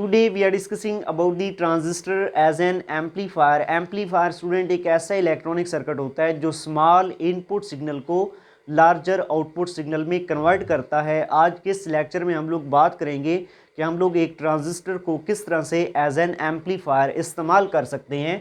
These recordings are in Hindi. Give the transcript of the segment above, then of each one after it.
today we are discussing about the transistor as an amplifier. Amplifier student एक ऐसा इलेक्ट्रॉनिक सर्किट होता है जो स्मॉल इनपुट सिग्नल को लार्जर आउटपुट सिग्नल में कन्वर्ट करता है। आज के इस लेक्चर में हम लोग बात करेंगे कि हम लोग एक ट्रांजिस्टर को किस तरह से एज एन एम्पलीफायर इस्तेमाल कर सकते हैं।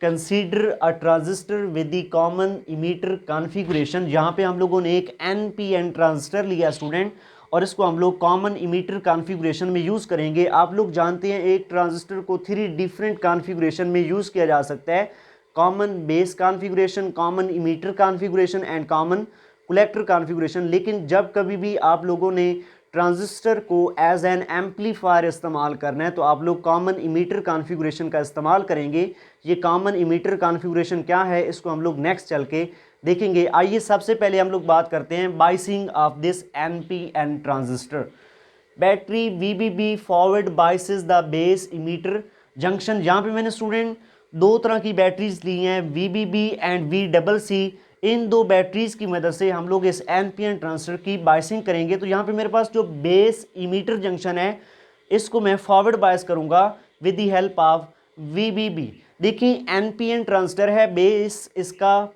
Consider a transistor with the common emitter configuration. यहाँ पे हम लोगों ने एक NPN ट्रांजिस्टर लिया स्टूडेंट और इसको हम लोग कॉमन इमीटर कॉन्फ़िगरेशन में यूज़ करेंगे। आप लोग जानते हैं एक ट्रांजिस्टर को 3 डिफरेंट कॉन्फ़िगरेशन में यूज़ किया जा सकता है, common base configuration, common emitter configuration and common collector configuration. लेकिन जब कभी भी आप लोगों ने ट्रांजिस्टर को एज एन एम्पलीफायर इस्तेमाल करना है तो आप लोग कॉमन इमीटर कॉन्फ़िगरेशन का इस्तेमाल करेंगे। ये कॉमन इमीटर कॉन्फ़िगरेशन क्या है इसको हम लोग नेक्स्ट चल के देखेंगे। आइए सबसे पहले हम लोग बात करते हैं biasing of this NPN transistor. Battery VBB forward biases the base emitter junction. यहाँ पे मैंने स्टूडेंट 2 तरह की बैटरीज ली हैं, VBB and VCC। In 2 batteries की मदद से हम लोग इस NPN ट्रांजिस्टर की बाइसिंग करेंगे। तो यहाँ पे मेरे पास जो बेस इमीटर जंक्शन है इसको मैं फॉरवर्ड बाइस करूँगा with the help of VBB। देखिए NPN ट्रांजिस्टर है, बेस इसका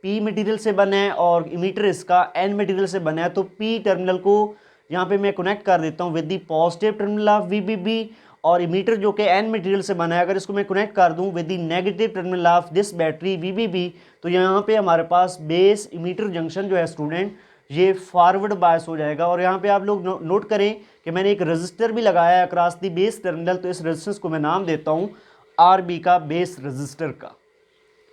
P मटेरियल से बना है और इमीटर इसका N मटेरियल से बना है। तो P टर्मिनल को यहाँ पे मैं कनेक्ट कर देता हूँ with the positive terminal of VBB और इमीटर जो कि N मटेरियल से बना है अगर इसको मैं कनेक्ट कर दूँ with the negative terminal of this battery VBB तो यहाँ पे हमारे पास बेस इमीटर जंक्शन जो है स्टूडेंट ये फॉरवर्ड बायस हो जाएगा। और यहाँ पे आप लोग नोट करें कि मैंने एक रजिस्टर भी लगाया है अक्रॉस द बेस टर्मिनल, तो इस रेजिस्टेंस को मैं नाम देता हूँ RB का बेस रजिस्टर का।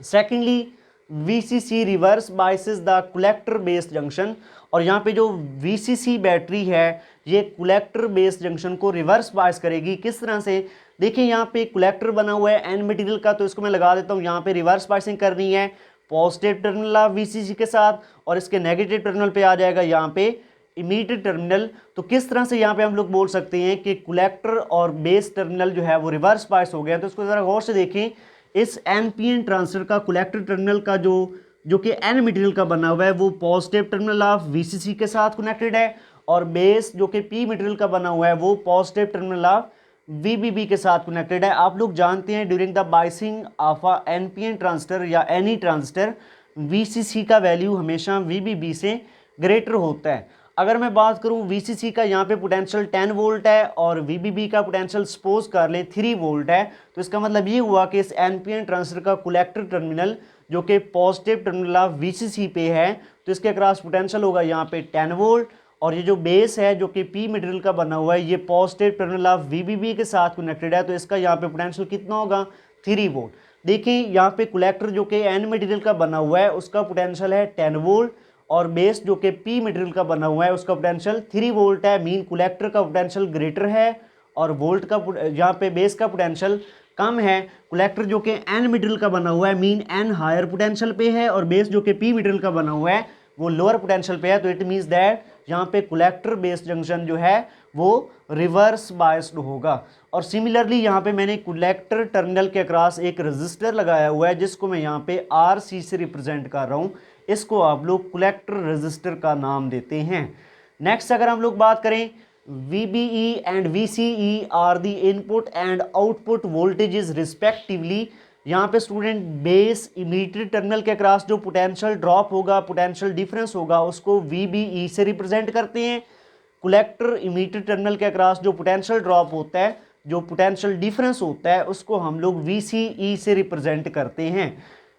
Secondly VCC reverse biases the collector base junction. और यहाँ पे जो VCC बैटरी है ये कलेक्टर बेस जंक्शन को रिवर्स बाइस करेगी। किस तरह से, देखिए यहाँ पे कलेक्टर बना हुआ है N मटेरियल का, तो इसको मैं लगा देता हूँ। यहाँ पे रिवर्स बाइसिंग करनी है पॉजिटिव टर्मिनल ऑफ VCC के साथ और इसके नेगेटिव टर्मिनल पे आ जाएगा यहाँ पे इमीटर टर्मिनल। तो किस तरह से यहाँ पे हम लोग बोल सकते हैं कि कलेक्टर और बेस टर्मिनल जो है वो रिवर्स बाइस हो गया। तो इसको ज़रा गौर से देखें, इस NPN ट्रांजिस्टर का कलेक्टर टर्मिनल का जो कि N मटेरियल का बना हुआ है वो पॉजिटिव टर्मिनल ऑफ VCC के साथ कनेक्टेड है और बेस जो कि P मटेरियल का बना हुआ है वो पॉजिटिव टर्मिनल ऑफ VBB के साथ कनेक्टेड है। आप लोग जानते हैं during the biasing of a NPN transistor या एनी ट्रांजिस्टर VCC का वैल्यू हमेशा VBB से ग्रेटर होता है। अगर मैं बात करूं VCC का, यहाँ पे पोटेंशियल 10 वोल्ट है और VBB का पोटेंशियल सपोज कर लें 3 वोल्ट है। तो इसका मतलब ये हुआ कि इस NPN ट्रांजिस्टर का कलेक्टर टर्मिनल जो कि पॉजिटिव टर्मिनल ऑफ VCC पे है तो इसके अक्रॉस पोटेंशियल होगा यहाँ पे 10 वोल्ट और ये जो बेस है जो कि P मटेरियल का बना हुआ है ये पॉजिटिव टर्मिनल ऑफ VBB के साथ कनेक्टेड है। तो इसका यहाँ पे पोटेंशियल कितना होगा 3 वोल्ट। देखिए यहाँ पे कलेक्टर जो कि N मटेरियल का बना हुआ है उसका पोटेंशियल है 10 वोल्ट और बेस जो कि P मटेरियल का बना हुआ है उसका पोटेंशियल 3 वोल्ट है। मीन कलेक्टर का पोटेंशियल ग्रेटर है और वोल्ट का यहाँ पे बेस का पोटेंशियल कम है। कलेक्टर जो कि N मटेरियल का बना हुआ है मीन N हायर पोटेंशियल पे है और बेस जो कि P मटेरियल का बना हुआ है वो लोअर पोटेंशियल पे है। तो इट मीन्स दैट यहाँ पे कलेक्टर बेस जंक्शन जो है वो रिवर्स बायस्ड होगा। और सिमिलरली यहाँ पे मैंने कलेक्टर टर्मिनल के अक्रॉस एक रजिस्टर लगाया हुआ है जिसको मैं यहाँ पे RC से रिप्रेजेंट कर रहा हूँ। इसको आप लोग कलेक्टर रजिस्टर का नाम देते हैं। नेक्स्ट अगर हम लोग बात करें VBE and VCE are the input and output voltages respectively. यहाँ पे स्टूडेंट बेस इमीटर टर्मिनल के अक्रॉस जो पोटेंशियल ड्रॉप होगा, पोटेंशियल डिफरेंस होगा उसको VBE से रिप्रेजेंट करते हैं। कलेक्टर इमीटर टर्मिनल के अक्रॉस जो पोटेंशियल ड्रॉप होता है, जो पोटेंशियल डिफरेंस होता है उसको हम लोग VCE से रिप्रेजेंट करते हैं।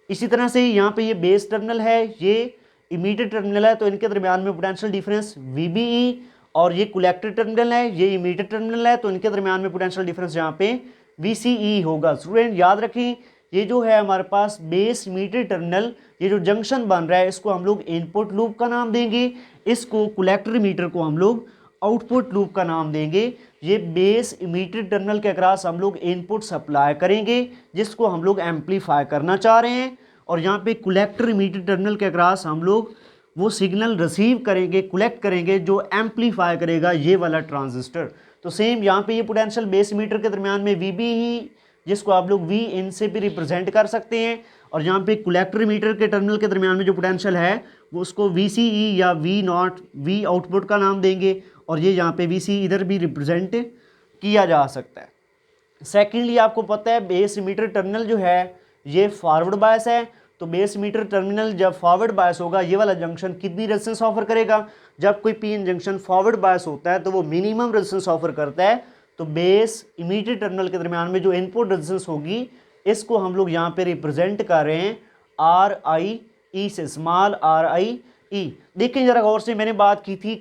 इसी तरह से यहाँ पे ये बेस टर्मिनल है, ये इमीटर टर्मिनल है, तो इनके दरमियान में पोटेंशियल डिफरेंस VBE और ये कलेक्टर टर्मिनल है, ये इमीटर टर्मिनल है, तो इनके दरमियान में पोटेंशियल डिफरेंस यहाँ पे VCE होगा। स्टूडेंट याद रखें ये जो है हमारे पास बेस इमीटर टर्मिनल ये जो जंक्शन बन रहा है इसको हम लोग इनपुट लूप का नाम देंगे, इसको कलेक्टर इमीटर को हम लोग आउटपुट लूप का नाम देंगे। ये बेस इमीटर टर्मिनल के अक्रॉस हम लोग इनपुट सप्लाई करेंगे जिसको हम लोग एम्पलीफाई करना चाह रहे हैं और यहाँ पे कलेक्टर इमीटर टर्मिनल के अक्रॉस हम लोग वो सिग्नल रिसीव करेंगे, कलेक्ट करेंगे जो एम्पलीफाई करेगा ये वाला ट्रांजिस्टर। तो सेम यहाँ पे ये पोटेंशियल बेस इमीटर के दरमियान में VBE जिसको आप लोग V इन से भी रिप्रेजेंट कर सकते हैं और यहाँ पे कलेक्टर इमीटर के टर्मिनल के दरमियान में जो पोटेंशियल है वो उसको VCE या V0 V आउटपुट का नाम देंगे और ये यहाँ पे VC इधर भी रिप्रेजेंट किया जा सकता है। सेकेंडली आपको पता है बेस इमीटर टर्मिनल जो है ये फॉरवर्ड बायस है, तो बेस इमीटर टर्मिनल जब फॉरवर्ड बायस होगा ये वाला जंक्शन कितनी रेजिस्टेंस ऑफर करेगा, जब कोई पीएन जंक्शन फॉरवर्ड बायस होता है तो वो मिनिमम रेजिस्टेंस ऑफर करता है। तो बेस इमीटर टर्मिनल के दरमियान में जो इनपुट रेजिस्टेंस होगी इसको हम लोग यहाँ पे रिप्रेजेंट कर रहे हैं आर आई ई से, स्मॉल आर आई ई। देखिए जरा गौर से, मैंने बात की थी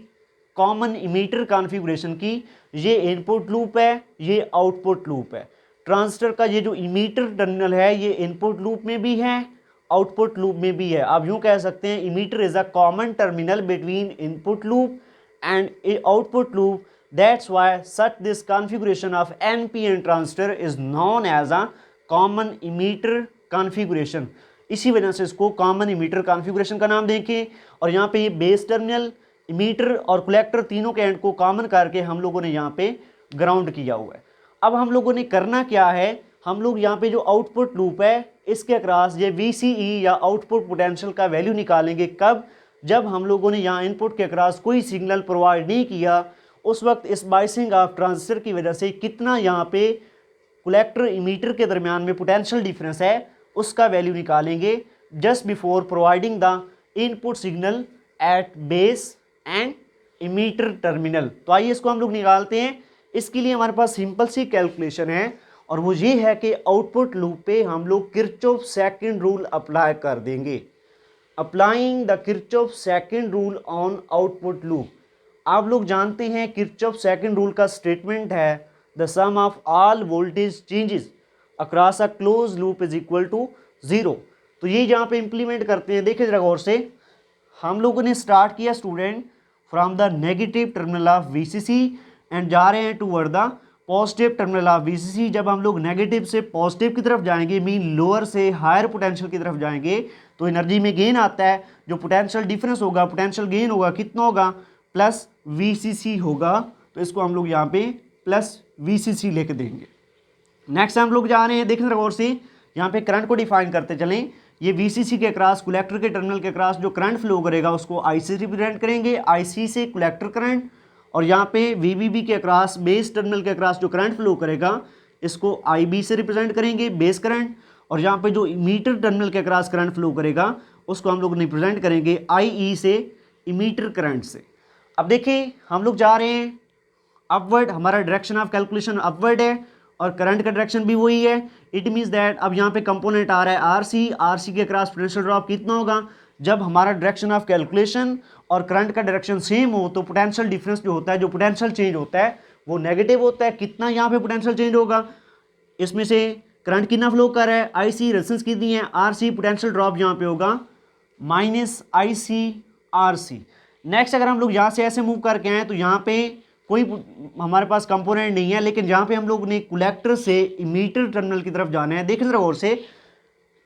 कॉमन इमीटर कॉन्फ़िगरेशन की, ये इनपुट लूप है, ये आउटपुट लूप है। ट्रांजिस्टर का ये जो इमीटर टर्मिनल है ये इनपुट लूप में भी है, आउटपुट लूप में भी है। आप यूं कह सकते हैं emitter is a common terminal between input loop and output loop, that's why such this configuration of NPN transistor is known as a common emitter configuration. इसी वजह से इसको कॉमन इमीटर कॉन्फ़िगरेशन का नाम देंगे। और यहाँ पे ये बेस टर्मिनल, इमीटर और कलेक्टर तीनों के एंड को कॉमन करके हम लोगों ने यहाँ पे ग्राउंड किया हुआ है। अब हम लोगों ने करना क्या है, हम लोग यहाँ पे जो आउटपुट लूप है इसके अक्रॉस ये VCE या आउटपुट पोटेंशियल का वैल्यू निकालेंगे। कब? जब हम लोगों ने यहाँ इनपुट के अक्रॉस कोई सिग्नल प्रोवाइड नहीं किया, उस वक्त इस बाइसिंग ऑफ ट्रांजिस्टर की वजह से कितना यहाँ पे कलेक्टर इमीटर के दरमियान में पोटेंशियल डिफरेंस है उसका वैल्यू निकालेंगे just before providing the input signal eight base and emitter terminal. तो आइए इसको हम लोग निकालते हैं। इसके लिए हमारे पास सिंपल सी कैलकुलेशन है और वो ये है कि आउटपुट लूप पे हम लोग किरचॉफ सेकंड रूल अप्लाई कर देंगे। Applying the Kirchhoff second rule on output loop. आप लोग जानते हैं किरचॉफ सेकंड रूल का स्टेटमेंट है the sum of all voltage changes across a close loop is equal to 0। तो ये यहाँ पे इंप्लीमेंट करते हैं। देखिए जरा गौर से, हम लोगों ने स्टार्ट किया student from the negative terminal of VCC and जा रहे हैं toward the positive terminal of VCC। जब हम लोग नेगेटिव से पॉजिटिव की तरफ जाएंगे, मीन लोअर से हायर पोटेंशियल की तरफ जाएंगे, तो एनर्जी में गेन आता है। जो पोटेंशियल डिफरेंस होगा, पोटेंशियल गेन होगा, कितना होगा? प्लस VCC होगा। तो इसको हम लोग यहाँ पे प्लस VCC लेके देंगे। नेक्स्ट हम लोग जा रहे हैं, देखिए गौर से, यहाँ पे करंट को डिफाइन करते चलें। ये VCC के क्रॉस, कलेक्टर के टर्मिनल के क्रॉस जो करंट फ्लो करेगा उसको I से रिप्रेजेंट करेंगे, IC से कलेक्टर करंट। और यहाँ पे VBB के क्रॉस, बेस टर्मिनल के क्रॉस जो करंट फ्लो करेगा इसको IB से रिप्रेजेंट करेंगे, बेस करंट। और यहाँ पे जो इमीटर टर्मिनल के क्रॉस करंट फ्लो करेगा उसको हम लोग रिप्रेजेंट करेंगे IE से, इमीटर करंट से। अब देखिए हम लोग जा रहे हैं अपवर्ड, हमारा डायरेक्शन ऑफ कैलकुलेशन अपवर्ड है और करंट का डायरेक्शन भी वही है। इट मीन्स दैट अब यहाँ पे कंपोनेंट आ रहा है RC के क्रॉस पोटेंशियल ड्रॉप कितना होगा? जब हमारा डायरेक्शन ऑफ कैलकुलेशन और करंट का डायरेक्शन सेम हो तो पोटेंशियल डिफरेंस जो होता है, जो पोटेंशियल चेंज होता है वो नेगेटिव होता है। कितना यहाँ पे पोटेंशियल चेंज होगा? इसमें से करंट कितना फ्लो कर रहा है, IC रेजिस्टेंस कितनी है, RC पोटेंशियल ड्रॉप यहाँ पे होगा माइनस IC/RC। नेक्स्ट अगर हम लोग यहाँ से ऐसे मूव करके आए तो यहाँ पे कोई हमारे पास कंपोनेंट नहीं है, लेकिन जहाँ पे हम लोग ने कलेक्टर से इमीटर टर्मिनल की तरफ जाना है। देखिए जरा गौर से,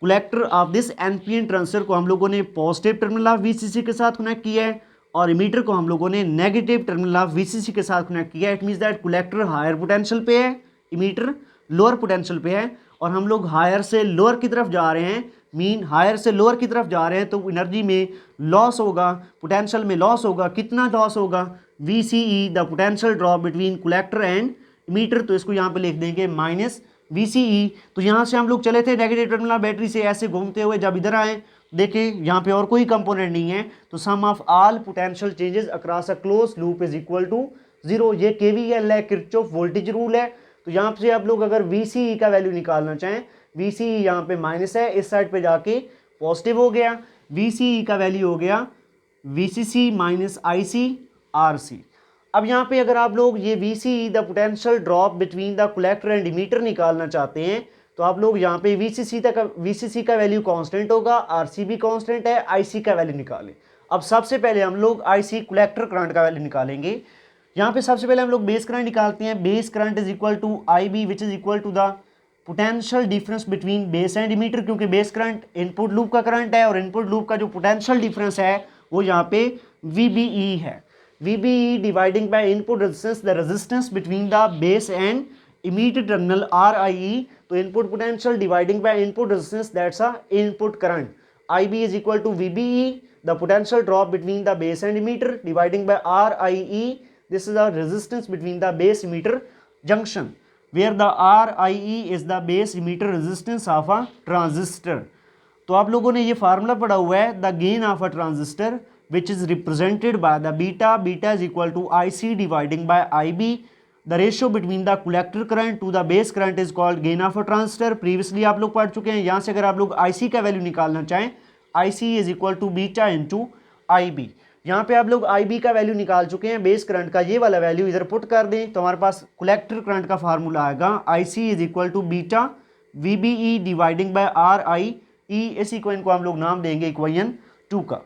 collector of this NPN transistor को हम लोगों ने पॉजिटिव टर्मिनल ऑफ VCC के साथ कनेक्ट किया है और इमीटर को हम लोगों ने नेगेटिव टर्मिनल ऑफ VCC के साथ कनेक्ट किया है। It means that collector higher potential पे है, इमीटर लोअर पोटेंशियल पे है और हम लोग हायर से लोअर की तरफ जा रहे हैं। मीन हायर से लोअर की तरफ जा रहे हैं तो एनर्जी में लॉस होगा, पोटेंशियल में लॉस होगा। कितना लॉस होगा? VCE the potential drop between collector and emitter. तो इसको यहाँ पे लिख देंगे माइनस VCE। तो यहाँ से हम लोग चले थे नेगेटिव टर्मिनल बैटरी से ऐसे घूमते हुए, जब इधर आए देखिए यहाँ पे और कोई कंपोनेंट नहीं है, तो sum of all potential changes across a close loop is equal to 0। ये KVL है, किरचॉफ वोल्टेज रूल है। तो यहाँ से आप लोग अगर VCE का वैल्यू निकालना चाहें, VCE यहाँ पे माइनस है, इस साइड पे जाके पॉजिटिव हो गया। VCE का वैल्यू हो गया VCC माइनस IC/RC। अब यहाँ पे अगर आप लोग ये VCE the potential drop between the collector and emitter निकालना चाहते हैं तो आप लोग यहाँ पे VCC का वैल्यू कांस्टेंट होगा, RC भी कांस्टेंट है, IC का वैल्यू निकालें। अब सबसे पहले हम लोग IC कलेक्टर करंट का वैल्यू निकालेंगे। यहाँ पे सबसे पहले हम लोग बेस करंट निकालते हैं। Base current is equal to IB which is equal to the potential difference between base and emitter, क्योंकि बेस करंट इनपुट लूप का करंट है और इनपुट लूप का जो पोटेंशियल डिफरेंस है वो यहाँ पे VBE है। VBE dividing by input resistance, the resistance between the base and emitter terminal RIE। तो input potential dividing by input resistance, that's a input current. IB is equal to VBE the potential drop between the base and emitter dividing by RIE, this is the resistance between the base emitter junction. Where the RIE is the base emitter resistance of a transistor. तो आप लोगों ने ये फार्मूला पढ़ा हुआ है, the gain of a transistor which is represented by the beta, beta is equal to IC dividing by IB, the ratio between the collector current to the base current is called gain of a transistor. Previously आप लोग पढ़ चुके हैं। यहाँ से अगर आप लोग IC का वैल्यू निकालना चाहें, IC is equal to beta into IB। यहाँ पे आप लोग IB का वैल्यू निकाल चुके हैं, बेस करंट का ये वाला वैल्यू इधर पुट कर दें तो हमारे पास कलेक्टर करंट का फार्मूला आएगा IC is equal to beta VBE dividing by RIE। इस इक्वेशन को हम लोग नाम देंगे इक्वेशन 2 का।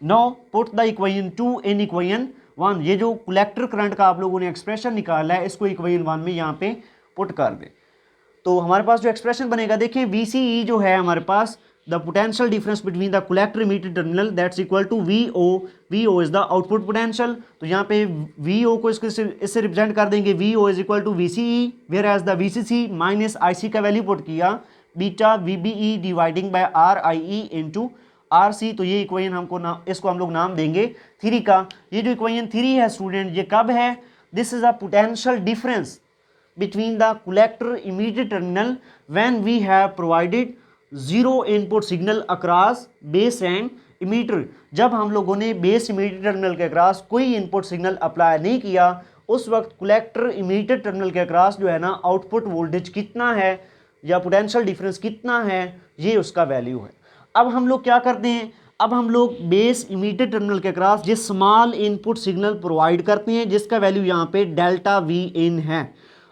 Now put the equation 2 in equation 1। ये जो कलेक्टर करंट का आप लोगों ने एक्सप्रेशन निकाला है इसको इक्वेशन 1 में यहाँ पे पुट कर दें तो हमारे पास जो एक्सप्रेशन बनेगा, देखें VCE जो है हमारे पास the potential difference between the collector emitter terminal that's equal to VO। VO is the output potential. तो यहाँ पे VO को इससे रिप्रेजेंट कर देंगे, VO is equal to VCE, where as the VCC minus IC का वैल्यू पुट किया beta VBE dividing by RIE into RC। तो ये इक्वेशन इसको हम लोग नाम देंगे 3 का। ये जो इक्वेशन 3 है स्टूडेंट, ये कब है? This is a potential difference between the collector emitter terminal when we have provided zero input signal across base and emitter। जब हम लोगों ने बेस इमीटर टर्मिनल के अक्रॉस कोई इनपुट सिग्नल अप्लाई नहीं किया, उस वक्त कलेक्टर इमीटर टर्मिनल के अक्रॉस जो है ना आउटपुट वोल्टेज कितना है या पोटेंशियल डिफरेंस कितना है, ये उसका वैल्यू है। अब हम लोग क्या करते हैं, अब हम लोग बेस इमीटर टर्मिनल के अक्रॉस जिस स्मॉल इनपुट सिग्नल प्रोवाइड करते हैं जिसका वैल्यू यहाँ पे डेल्टा Vin है।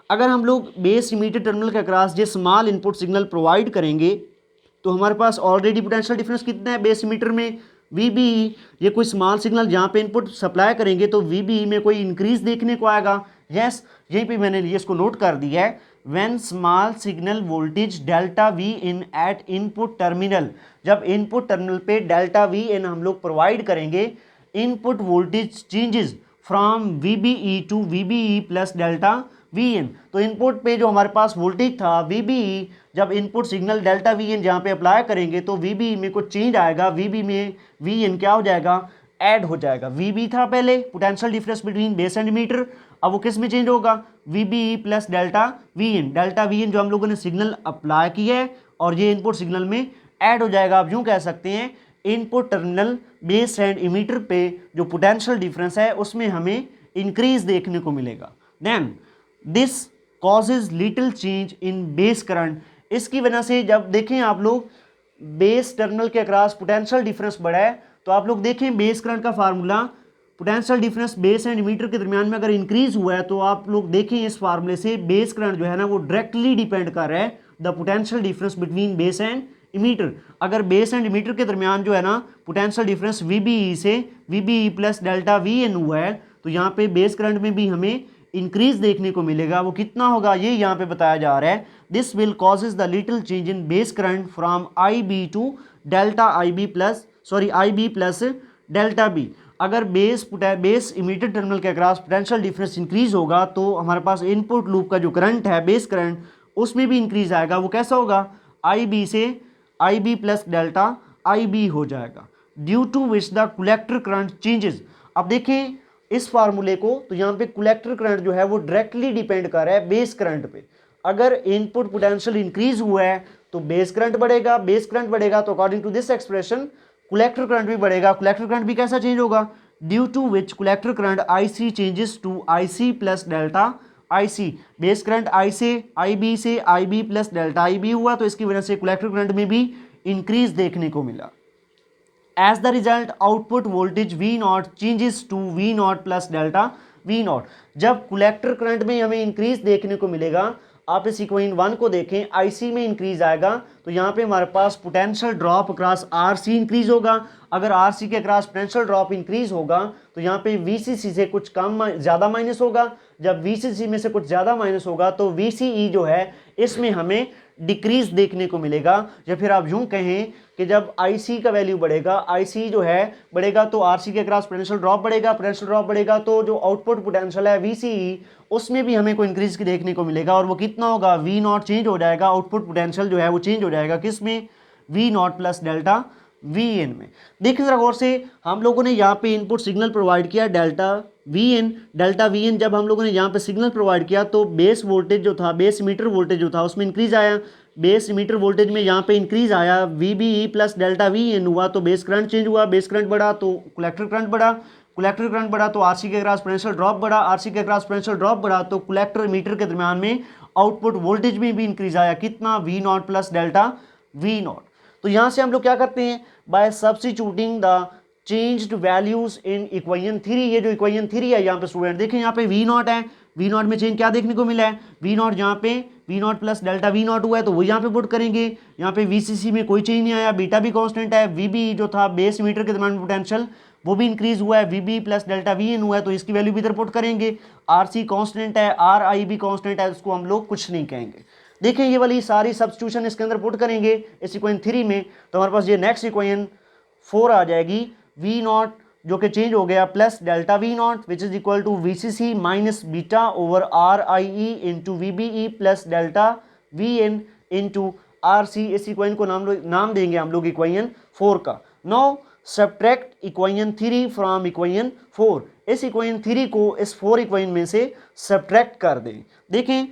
अगर हम लोग बेस इमीटर टर्मिनल के अक्रॉस जो स्मॉल इनपुट सिग्नल प्रोवाइड करेंगे तो हमारे पास ऑलरेडी पोटेंशियल डिफरेंस कितना है बेस इमीटर में, VBE। ये कोई स्मॉल सिग्नल जहाँ पे इनपुट सप्लाई करेंगे तो VBE में कोई इंक्रीज देखने को आएगा। यस, यहीं पे मैंने ये इसको नोट कर दिया है, when small signal voltage delta Vin at input terminal. जब इनपुट टर्मिनल पे डेल्टा Vin हम लोग प्रोवाइड करेंगे, input voltage changes from VBE to VBE plus delta Vin। तो इनपुट पे जो हमारे पास वोल्टेज था VBE, जब इनपुट सिग्नल डेल्टा Vin जहाँ पे अप्लाई करेंगे तो VBE में कुछ चेंज आएगा, VB में Vin क्या हो जाएगा, ऐड हो जाएगा। VB था पहले potential difference between base and meter, अब वो किस में चेंज होगा, VBE plus delta Vin। Delta Vin जो हम लोगों ने सिग्नल अप्लाई किया है और ये इनपुट सिग्नल में ऐड हो जाएगा। आप यूँ कह सकते हैं input terminal base and emitter पे जो पोटेंशियल डिफरेंस है उसमें हमें इंक्रीज देखने को मिलेगा। Then this causes little change in base current. इसकी वजह से जब देखें आप लोग बेस टर्मिनल के अक्रॉस पोटेंशियल डिफरेंस बढ़ा है तो आप लोग देखें बेस करंट का formula, potential difference base and emitter के दरमियान में अगर इंक्रीज हुआ है तो आप लोग देखें इस फार्मूले से बेस करंट जो है ना वो डायरेक्टली डिपेंड कर रहा है the potential difference between base and emitter. अगर बेस एंड इमीटर के दरमियान जो है ना पोटेंशियल डिफरेंस VBE से VBE प्लस डेल्टा Vin हुआ है तो यहाँ पे बेस करंट में भी हमें इंक्रीज देखने को मिलेगा। वो कितना होगा ये यहाँ पे बताया जा रहा है, this will causes the little change in base current from IB to delta IB plus delta B। अगर बेस इमीटर टर्मिनल के अक्रॉस पोटेंशियल डिफरेंस इंक्रीज होगा तो हमारे पास इनपुट लूप का जो करंट है बेस करंट उसमें भी इंक्रीज आएगा। वो कैसा होगा, IB से IB प्लस डेल्टा IB हो जाएगा, due to which the collector current changes. अब देखें इस फार्मूले को, तो यहाँ पे कलेक्टर करंट जो है वो डायरेक्टली डिपेंड कर रहा है बेस करंट पे। अगर इनपुट पोटेंशियल इंक्रीज हुआ है तो बेस करंट बढ़ेगा, बेस करंट बढ़ेगा तो according to this expression collector current भी बढ़ेगा। कलेक्टर करंट भी कैसा चेंज होगा, due to which collector current IC changes to IC plus delta IC। Base current IB से IB प्लस डेल्टा IB हुआ तो इसकी वजह से कलेक्टर करंट में भी इंक्रीज देखने को मिला। As the result, output voltage V0 changes to V0 plus delta V0। जब कलेक्टर करंट में हमें इंक्रीज देखने को मिलेगा, आप इस इक्वेशन 1 को देखें, IC में इंक्रीज आएगा तो यहाँ पे हमारे पास potential drop across RC increase होगा। अगर RC के अक्रॉस पोटेंशियल ड्रॉप इंक्रीज होगा तो यहाँ पे VCC से कुछ कम ज़्यादा माइनस होगा। जब VCC में से कुछ ज़्यादा माइनस होगा तो VCE जो है इसमें हमें डिक्रीज देखने को मिलेगा। या फिर आप यूँ कहें कि जब IC का वैल्यू बढ़ेगा, IC जो है बढ़ेगा तो RC के अक्रॉस पोटेंशियल ड्रॉप बढ़ेगा, पोटेंशियल ड्रॉप बढ़ेगा तो जो आउटपुट पोटेंशियल है VCE उसमें भी हमें कोई इंक्रीज देखने को मिलेगा। और वो कितना होगा, V0 चेंज हो जाएगा, आउटपुट पोटेंशियल जो है वो चेंज हो जाएगा किस में, V0 plus delta V N में। देखिए जरा गौर से, हम लोगों ने यहाँ पे इनपुट सिग्नल प्रोवाइड किया डेल्टा वी एन। जब हम लोगों ने यहाँ पे सिग्नल प्रोवाइड किया तो बेस वोल्टेज जो था, बेस मीटर वोल्टेज जो था उसमें इंक्रीज आया। बेस मीटर वोल्टेज में यहाँ पे इंक्रीज आया, V B E plus delta V in हुआ तो बेस करंट चेंज हुआ, बेस करंट बढ़ा तो कलेक्टर करंट बढ़ा, कलेक्टर करंट बढ़ा तो आरसी के अक्रॉस पोटेंशियल ड्रॉप बढ़ा, आरसी के अक्रॉस पोटेंशियल ड्रॉप बढ़ा तो कलेक्टर मीटर के दरमियान में आउटपुट वोल्टेज में भी इंक्रीज आया, कितना, V not plus delta V nought. तो यहां से हम लोग क्या करते हैं, by substituting the changed values in equation 3। ये जो इक्वेशन 3 है यहाँ पे स्टूडेंट देखें, यहाँ पे वी नॉट है, वी नॉट में चेंज क्या देखने को मिला है, वी नॉट यहाँ पे V not plus delta V nought हुआ है तो वो यहाँ पे पुट करेंगे। यहाँ पे वीसीसी में कोई चेंज नहीं आया, बीटा भी कांस्टेंट है, वीबी जो था बेस मीटर के दरमियान पोटेंशियल वो भी इंक्रीज हुआ है, वीबी प्लस डेल्टा वी एन हुआ है तो इसकी वैल्यू भी इधर पुट करेंगे। आरसी कांस्टेंट है, आर आई भी कांस्टेंट है, उसको हम लोग कुछ नहीं कहेंगे। देखें ये वाली सारी सब्स्टिट्यूशन इसके अंदर पुट करेंगे इस इक्वेशन 3 में, तो हमारे पास ये नेक्स्ट इक्वेशन 4 आ जाएगी, वी नॉट जो कि चेंज हो गया plus delta V not which is equal to V C C minus beta over R I E into V B E plus delta V N into R C. इस इक्वेशन को नाम देंगे हम लोग इक्वेशन 4 का। Now subtract equation 3 from equation 4। इस इक्वेशन 3 को इस 4 इक्वेशन में से सब्ट्रैक्ट कर दें। देखें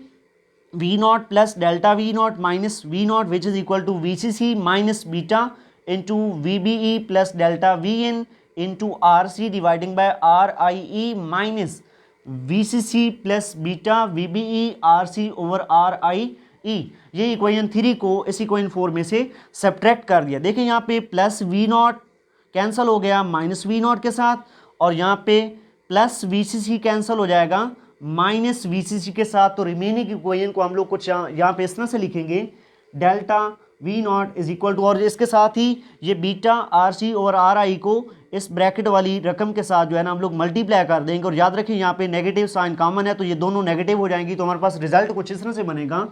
V not plus delta V naught minus V not which is equal to V C C minus beta into V B E plus delta V N into R C dividing by R I E minus V C C plus beta V B E R C over R I E. ये इक्वेशन 3 को इस इक्वेशन 4 में से सब्ट्रैक्ट कर दिया। देखें यहाँ पे प्लस वी नॉट कैंसिल हो गया माइनस वी नॉट के साथ, और यहाँ पे plus V C C cancel हो जाएगा माइनस वी सी सी के साथ। तो रिमेनिंग इक्वेशन को हम लोग कुछ यहाँ पे इस तरह से लिखेंगे, delta V not is equal to, और इसके साथ ही ये बीटा आर सी और आर आई को इस ब्रैकेट वाली रकम के साथ जो है ना हम लोग मल्टीप्लाई कर देंगे। और याद रखें यहाँ पे नेगेटिव साइन कॉमन है तो ये दोनों नेगेटिव हो जाएंगी, तो हमारे पास रिजल्ट कुछ इस तरह से बनेगा,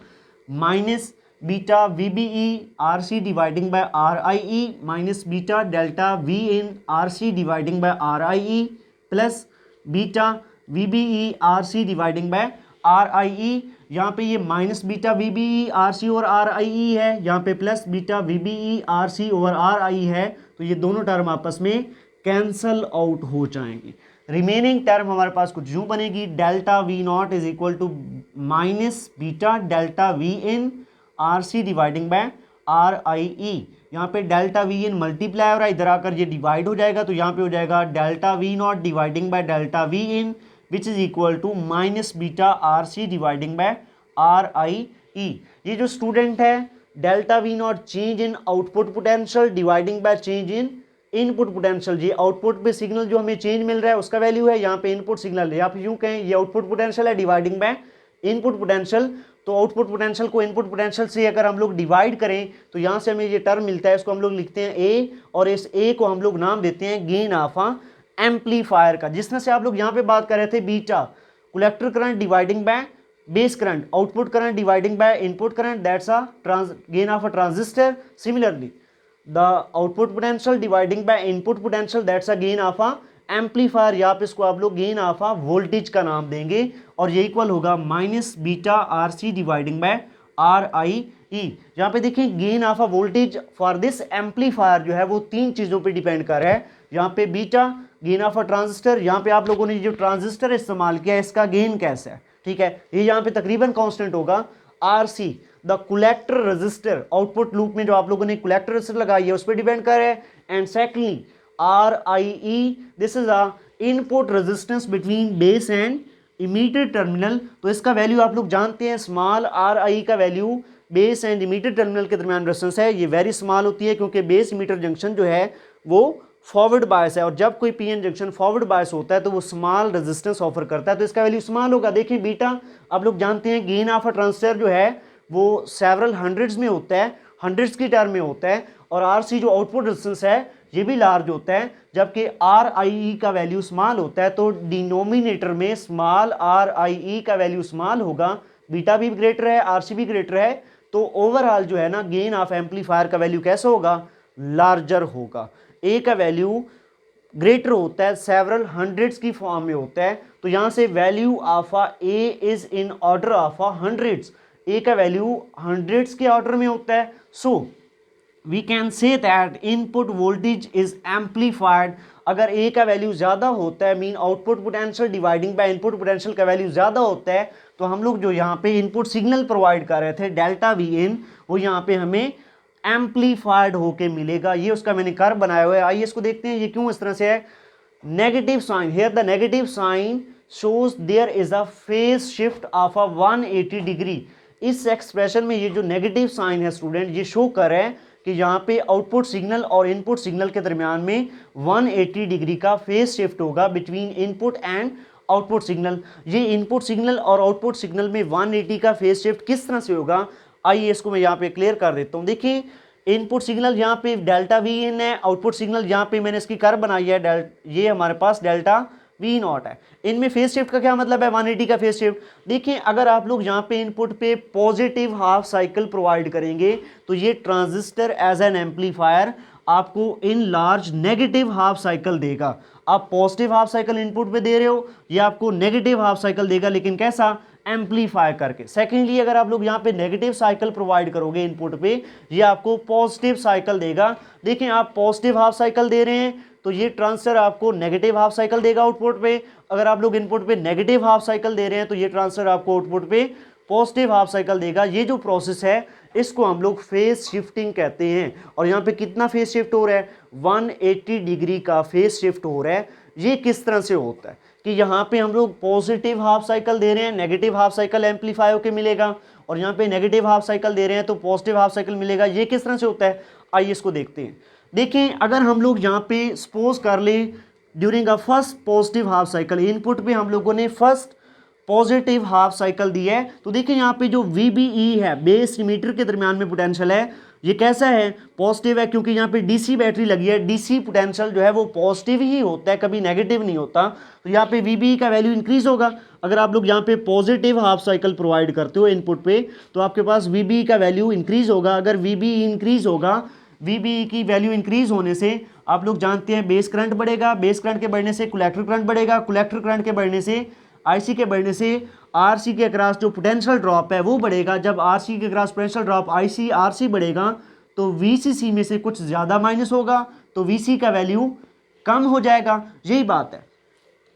minus beta V B E R C dividing by R I E minus beta delta V N R C dividing by R I E plus beta V B E R C dividing by R I E. यहाँ पे ये minus beta V B E R C और आर आई ई है, यहाँ पे plus beta V B E R C over R I है, तो ये दोनों टर्म आपस में कैंसल आउट हो जाएंगे। रिमेनिंग टर्म हमारे पास कुछ यूँ बनेगी, delta V not is equal to minus beta delta V N R C dividing by R I E. यहाँ पे डेल्टा वी एन मल्टीप्लाई हो रहा है, इधर आकर ये डिवाइड हो जाएगा, तो यहाँ पे हो जाएगा delta V naught dividing by delta V N which is equal to minus beta R C dividing by R I E. ये जो स्टूडेंट है delta V naught change in output potential dividing by change in input potential, ये आउटपुट पे सिग्नल जो हमें चेंज मिल रहा है उसका वैल्यू है, यहाँ पे इनपुट सिग्नल है, या फिर यूँ कहें ये आउटपुट पोटेंशियल है डिवाइडिंग बाय इनपुट पोटेंशियल। तो आउटपुट पोटेंशियल को इनपुट पोटेंशियल से अगर हम लोग डिवाइड करें तो यहाँ से हमें ये टर्म मिलता है, इसको हम लोग लिखते हैं ए, और इस ए को हम लोग नाम देते हैं गेन ऑफ एम्पलीफायर का। जिस तरह से आप लोग यहाँ पे बात कर रहे थे beta collector current dividing by base current, output current dividing by input current, that's a gain of a transistor. Similarly the output potential dividing by input potential, that's a gain of a amplifier, या पे इसको आप लोग गेन ऑफ अ वोल्टेज का नाम देंगे, और ये इक्वल होगा minus beta R C dividing by R I E. यहाँ पे देखें gain of a voltage for this amplifier जो है वो 3 चीज़ों पे डिपेंड कर रहा है। यहाँ पे beta gain of a transistor, यहाँ पे आप लोगों ने जो ट्रांजिस्टर इस्तेमाल किया इसका गेन कैसा है, ठीक है, ये यहाँ पे तकरीबन कांस्टेंट होगा। R see the collector register, output loop में जो आप लोगों ने कलेक्टर रजिस्टर लगाई है उस पर डिपेंड कर रहा है। And secondly R I E, this is a input resistance between base and emitter terminal, तो इसका वैल्यू आप लोग जानते हैं, स्मॉल आर आई का value base and emitter terminal के दरमियान रेजिस्टेंस है, ये वेरी स्मॉल होती है क्योंकि बेस इमीटर जंक्शन जो है वो फॉरवर्ड बायस है, और जब कोई पीएन जंक्शन फॉरवर्ड बायस होता है तो वो स्मॉल रेजिस्टेंस ऑफर करता है, तो इसका वैल्यू स्मॉल होगा। देखिए बीटा आप लोग जानते हैं गेन ऑफ अ ट्रांजिस्टर जो है वो सेवरल हंड्रेड्स में होता है, हंड्रेड्स की टर्म में होता है, और आर सी जो आउटपुट रेजिस्टेंस है ये भी लार्ज होता है, जबकि आर आई ई का वैल्यू स्मॉल होता है, तो डिनोमिनेटर में स्मॉल आर आई ई का वैल्यू स्मॉल होगा, बीटा भी ग्रेटर है आर सी भी ग्रेटर है, तो ओवरऑल जो है ना गेन ऑफ एम्पलीफायर का वैल्यू कैसा होगा, लार्जर होगा। ए का वैल्यू ग्रेटर होता है, सेवरल हंड्रेड्स की फॉर्म में होता है, तो यहाँ से value of a A is in order of a hundreds, A का वैल्यू हंड्रेड्स के ऑर्डर में होता है। So we can say that input voltage is amplified. अगर ए का वैल्यू ज़्यादा होता है mean output potential dividing by input potential का वैल्यू ज़्यादा होता है, तो हम लोग जो यहाँ पे इनपुट सिग्नल प्रोवाइड कर रहे थे डेल्टा वी इन, वो यहाँ पे हमें एम्पलीफाइड होके मिलेगा। ये उसका मैंने कर्व बनाया हुआ है, आइए इसको देखते हैं ये क्यों इस तरह से है। Negative sign, here the negative sign shows there is a phase shift of a 180 degree. इस एक्सप्रेशन में ये जो नेगेटिव साइन है स्टूडेंट, ये शो कर रहा है कि यहाँ पे आउटपुट सिग्नल और इनपुट सिग्नल के दरमियान में 180 डिग्री का फेज शिफ्ट होगा between input and output signal. ये इनपुट सिग्नल और आउटपुट सिग्नल में 180 का फेज शिफ्ट किस तरह से होगा, आइए इसको मैं यहाँ पे क्लियर कर देता हूँ। देखिए इनपुट सिग्नल यहाँ पे डेल्टा वी इन है, आउटपुट सिग्नल यहाँ पे मैंने इसकी कर्व बनाई है, ये हमारे पास डेल्टा वी नॉट है। इनमें फेज शिफ्ट का क्या मतलब है, 180 का फेज शिफ्ट। देखिए अगर आप लोग यहाँ पे इनपुट पे पॉजिटिव हाफ साइकिल प्रोवाइड करेंगे तो ये ट्रांजिस्टर एज एन एम्पलीफायर आपको in large negative half cycle देगा। आप पॉजिटिव हाफ साइकिल इनपुट पे दे रहे हो, ये आपको नेगेटिव हाफ साइकिल देगा, लेकिन कैसा, एम्पलीफाई करके। सेकेंडली अगर आप लोग यहाँ पे नेगेटिव साइकिल प्रोवाइड करोगे इनपुट पे, ये आपको पॉजिटिव साइकिल देगा। देखिए आप पॉजिटिव हाफ साइकिल दे रहे हैं तो ये ट्रांजिस्टर आपको नेगेटिव हाफ साइकिल देगा आउटपुट पे। अगर आप लोग इनपुट पे नेगेटिव हाफ साइकिल दे रहे हैं तो ये ट्रांजिस्टर आपको आउटपुट पे पॉजिटिव हाफ साइकिल देगा। ये जो प्रोसेस है इसको हम लोग फेज शिफ्टिंग कहते हैं। और यहाँ पे कितना फेज शिफ्ट हो रहा है, 180 डिग्री का फेज शिफ्ट हो रहा है। ये किस तरह से होता है कि यहाँ पे हम लोग पॉजिटिव हाफ साइकिल दे रहे हैं, नेगेटिव हाफ साइकिल एम्पलीफाई होकर मिलेगा, और यहाँ पे नेगेटिव हाफ साइकिल दे रहे हैं तो पॉजिटिव हाफ साइकिल मिलेगा। ये किस तरह से होता है, आइए इसको देखते हैं। देखें अगर हम लोग यहाँ पे सपोज कर लें during a first positive half cycle, input पे हम लोगों ने फर्स्ट पॉजिटिव हाफ साइकिल दी है, तो देखिए यहाँ पे जो VBE है, बेस इमीटर के दरमियान में पोटेंशियल है, ये कैसा है, पॉजिटिव है, क्योंकि यहाँ पे DC बैटरी लगी है। DC पोटेंशियल जो है वो पॉजिटिव ही होता है, कभी नेगेटिव नहीं होता। तो यहाँ पे VBE का वैल्यू इंक्रीज होगा। अगर आप लोग यहाँ पे पॉजिटिव हाफ साइकिल प्रोवाइड करते हो इनपुट पे तो आपके पास VBE का वैल्यू इंक्रीज होगा। अगर VBE इंक्रीज होगा, VBE की वैल्यू इंक्रीज होने से आप लोग जानते हैं बेस करंट बढ़ेगा, बेस करंट के बढ़ने से कलेक्टर करंट बढ़ेगा, कलेक्टर करंट के बढ़ने से IC के बढ़ने से RC के अक्रॉस जो पोटेंशियल ड्रॉप है वो बढ़ेगा। जब RC के across potential drop IC RC बढ़ेगा तो VCC में से कुछ ज़्यादा माइनस होगा, तो VC का वैल्यू कम हो जाएगा। यही बात है,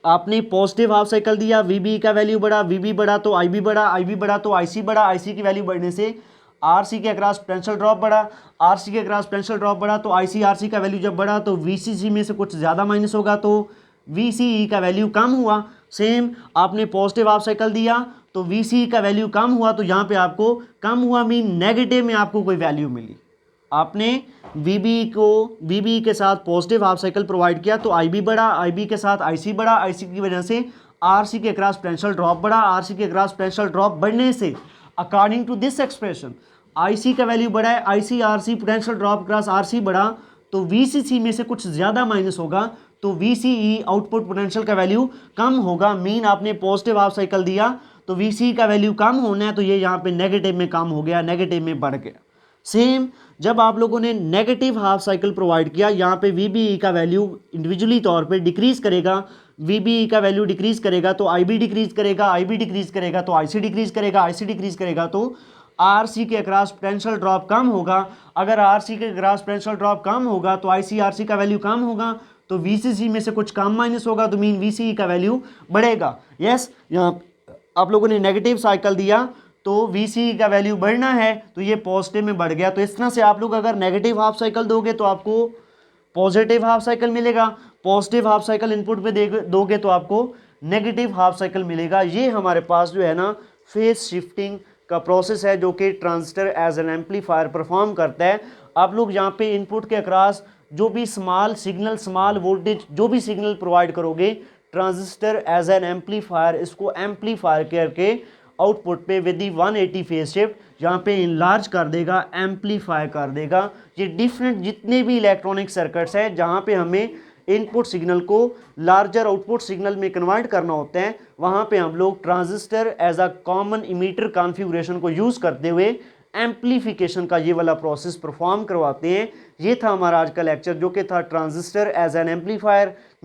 आपने पॉजिटिव हाफ साइकिल दिया, VBE का वैल्यू बढ़ा, VB बढ़ा तो IB बढ़ा, IB बढ़ा तो IC बढ़ा, IC की वैल्यू बढ़ने से RC के अक्रॉस पोटेंशियल ड्रॉप बढ़ा, RC के अक्रॉस पोटेंशियल ड्रॉप बढ़ा तो IC RC का वैल्यू जब बढ़ा तो VCC में से कुछ ज़्यादा माइनस होगा तो VCE का वैल्यू कम हुआ। सेम आपने पॉजिटिव हाफ साइकिल दिया तो VCE का वैल्यू कम हुआ, तो यहाँ पे आपको कम हुआ मीन नेगेटिव में आपको कोई वैल्यू मिली। आपने VBE के साथ पॉजिटिव हाफ साइकिल प्रोवाइड किया तो IB बढ़ा, IB के साथ IC बढ़ा, IC की वजह से RC के अक्रॉस पोटेंशियल ड्रॉप बढ़ा, RC के अक्रॉस पोटेंशियल ड्रॉप बढ़ने से according to this expression IC का वैल्यू बढ़ा है, IC RC potential drop across RC बढ़ा तो VCC में से कुछ ज़्यादा माइनस होगा, तो VCE आउटपुट पोटेंशियल का वैल्यू कम होगा। मीन आपने पॉजिटिव हाफ साइकिल दिया तो VCE का वैल्यू कम होना है, तो ये यहाँ पे नेगेटिव में कम हो गया, नेगेटिव में बढ़ गया। सेम जब आप लोगों ने नेगेटिव हाफ साइकिल प्रोवाइड किया, यहाँ पे VBE का वैल्यू इंडिविजुअली तौर पे डिक्रीज करेगा, VBE का वैल्यू डिक्रीज करेगा तो IB डिक्रीज करेगा, IB डिक्रीज करेगा तो IC डिक्रीज करेगा, IC डिक्रीज करेगा तो RC के अक्रॉस पोटेंशियल ड्रॉप कम होगा। अगर RC के अक्रॉस पोटेंशियल ड्रॉप कम होगा तो IC RC का वैल्यू कम होगा, तो VCC में से कुछ कम माइनस होगा तो मीन VCE का वैल्यू बढ़ेगा। यस, यहाँ आप लोगों ने नेगेटिव साइकिल दिया तो VCE का वैल्यू बढ़ना है तो ये पॉजिटिव में बढ़ गया। तो इस तरह से आप लोग अगर नेगेटिव हाफ साइकिल दोगे तो आपको पॉजिटिव हाफ साइकिल मिलेगा, पॉजिटिव हाफ साइकिल इनपुट पे दोगे तो आपको नेगेटिव हाफ साइकिल मिलेगा। ये हमारे पास जो है ना फेज शिफ्टिंग का प्रोसेस है जो कि transistor as an amplifier perform करता है। आप लोग यहाँ पे इनपुट के अक्रॉस जो भी स्मॉल सिग्नल, स्मॉल वोल्टेज जो भी सिग्नल प्रोवाइड करोगे, ट्रांजिस्टर एज एन एम्पलीफायर इसको एम्पलीफायर करके आउटपुट पे विद दी 180 फेज शिफ्ट यहाँ पे इनलार्ज कर देगा, एम्पलीफाई कर देगा। ये डिफरेंट जितने भी इलेक्ट्रॉनिक सर्किट्स हैं जहाँ पे हमें इनपुट सिग्नल को लार्जर आउटपुट सिग्नल में कन्वर्ट करना होता है, वहाँ पे हम लोग transistor as a common emitter configuration को यूज़ करते हुए एम्पलीफिकेशन का ये वाला प्रोसेस परफॉर्म करवाते हैं। ये था हमारा आज का लेक्चर जो कि था ट्रांजिस्टर एज एन एम्पलीफायर।